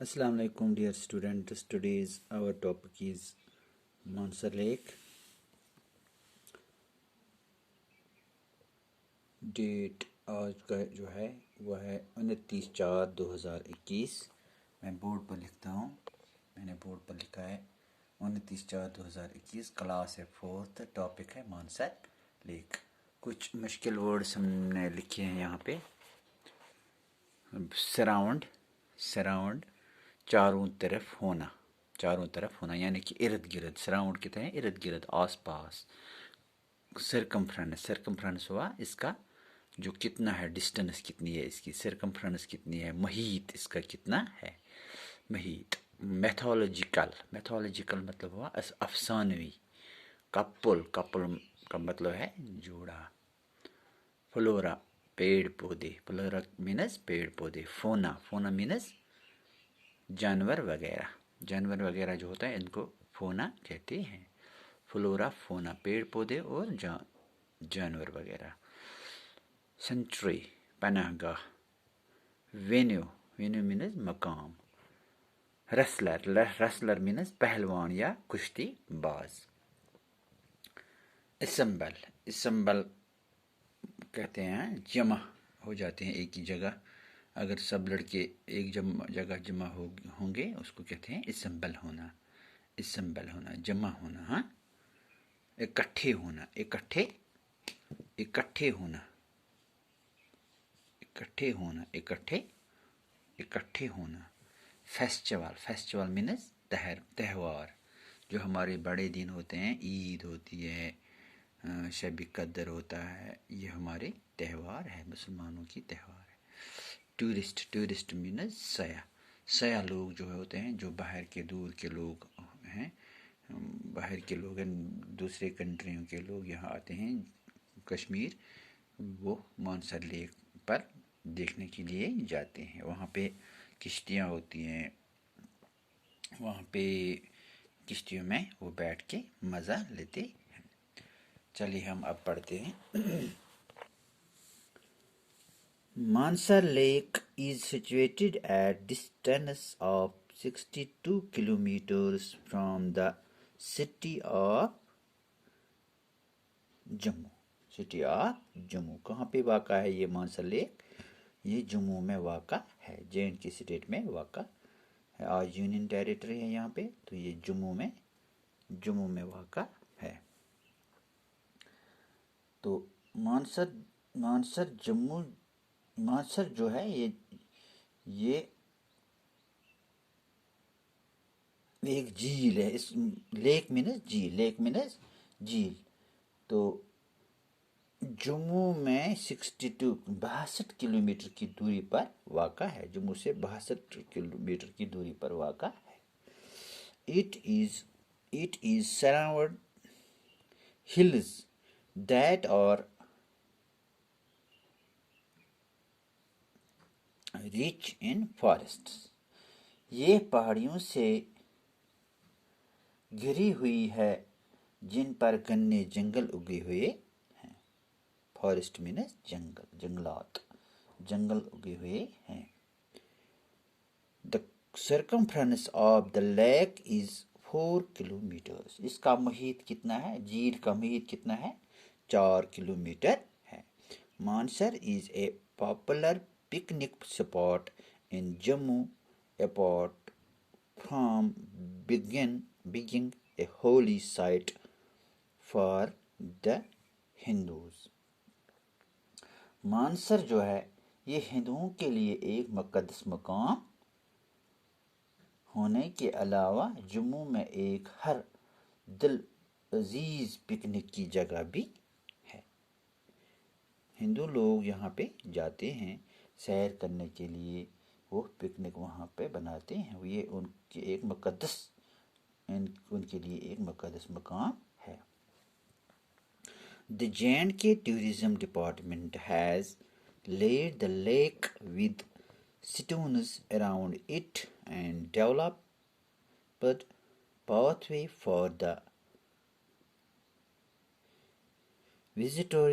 Assalamu alaikum dear students. Today's our topic is Mansar Lake. Date आज का जो है वो है 29/4/2021। मैं बोर्ड पर लिखता हूँ, मैंने बोर्ड पर लिखा है 29/4/2021। क्लास है 4th, टॉपिक है मानसर लेक। कुछ मुश्किल वर्ड्स हमने लिखे हैं यहाँ पे। सराउंड, सराउंड चारों तरफ होना, चारों तरफ होना यानी कि इर्द गिर्द। सराउंड कहते हैं इर्द गिर्द, आस पास। सरकमफ्रेंस, सरकमफ्रेंस हुआ इसका जो कितना है, डिस्टेंस कितनी है इसकी, सरकमफ्रेंस कितनी है, महीत इसका कितना है, महीत। मैथोलॉजिकल, मैथोलॉजिकल मतलब हुआ अफसानवी। कपल, कपल का मतलब है जोड़ा। फ्लोरा पेड़ पौधे, फ्लोरा मीनस पेड़ पौधे। फोना, फोना मीनस जानवर वगैरह, जानवर वगैरह जो होता है इनको फोना कहते हैं। फ्लोरा, फोना पेड़ पौधे और जानवर वगैरह। सेंचुरी पनाहगाह। वेन्यू, वेन्यू मीनस मकाम। रेसलर, रेसलर मीनस पहलवान या कुश्ती बाज। असम्बल, असम्बल कहते हैं जमा हो जाते हैं एक ही जगह। अगर सब लड़के एक जगह जमा होंगे उसको कहते हैं असम्बल होना, असम्बल होना, जमा होना। हाँ, इकट्ठे होना, इकट्ठे, इकट्ठे होना, इकट्ठे होना, इकट्ठे, इकट्ठे होना। फेस्टिवल, फेस्टिवल मीनस त्यौहार। जो हमारे बड़े दिन होते हैं, ईद होती है, शब कदर होता है, ये हमारे त्यौहार है, मुसलमानों की त्यौहार है। टूरिस्ट, टूरिस्ट मीनस सयाह, सयाह लोग जो होते हैं, जो बाहर के दूर के लोग हैं, बाहर के लोग हैं, दूसरे कंट्रियों के लोग यहाँ आते हैं कश्मीर, वो मानसर लेक पर देखने के लिए जाते हैं। वहाँ पे किश्तियाँ होती हैं, वहाँ पे किश्तियों में वो बैठ के मज़ा लेते हैं। चलिए हम अब पढ़ते हैं। Mansar lake is situated at distance of 62 kilometers from the city of Jammu, city of Jammu. कहाँ पे वाक़ा है ये मानसर लेक? ये जम्मू में वाक़ा है, JNK स्टेट में वाक़ा है। आज यूनियन टेरिटरी है यहाँ पे, तो ये जम्मू में वाक़ा है। तो मानसर, मानसर जम्मू, मानसर जो है ये एक झील है। इस लेक मीनस झील, लेक मीनस झील। तो जम्मू में 62 किलोमीटर की दूरी पर वाक़ा है, जम्मू से 62 किलोमीटर की दूरी पर वाक़ा है। It is surround hills that are rich in forests। ये पहाड़ियों से घिरी हुई है जिन पर घने जंगल उगे हुए हैं। फॉरेस्ट मीनस जंगल, जंगलात, जंगल उगे हुए हैं। The circumference of the lake is 4 kilometres. इसका मुहित कितना है, झील का मुहित कितना है? 4 किलोमीटर है। Mansar is a popular picnic spot in Jammu, apart from being a holy site for the Hindus। Mansar जो है ये हिंदुओं के लिए एक मुक़द्दस मकाम होने के अलावा जम्मू में एक हर दिल अजीज पिकनिक की जगह भी है। हिंदू लोग यहाँ पे जाते हैं सैर करने के लिए, वो पिकनिक वहाँ पे बनाते हैं। ये उनके एक मुक़द्दस, उनके लिए एक मुक़द्दस मकाम है। The J&K Tourism Department has laid the lake with stones around it and developed pathway for the visitor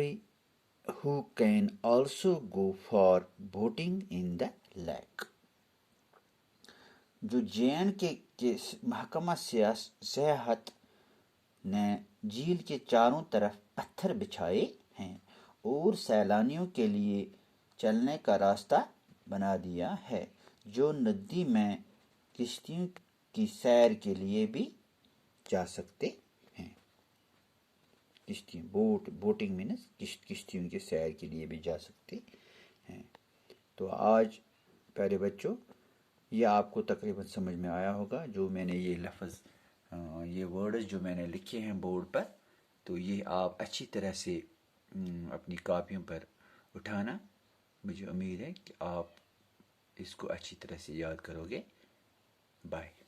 who can also go for boating in the lake। جو JNK کے محکمہ سیاحت نے جھیل کے چاروں طرف پتھر بچھائے ہیں اور سیلانیوں کے لیے چلنے کا راستہ بنا دیا ہے، جو ندی میں کشتیوں کی سیر کے لیے بھی جا سکتے ہیں۔ بوٹنگ مینس کشتیوں کے سیر کے لیے بھی جا سکتے ہیں۔ تو آج پیارے بچوں، یہ آپ کو تقریباً سمجھ میں آیا ہوگا جو میں نے یہ لفظ، یہ ورڈز جو میں نے لکھے ہیں بورڈ پر، تو یہ آپ اچھی طرح سے اپنی کاپیوں پر اٹھانا۔ مجھے امید ہے کہ آپ اس کو اچھی طرح سے یاد کرو گے۔ بائے۔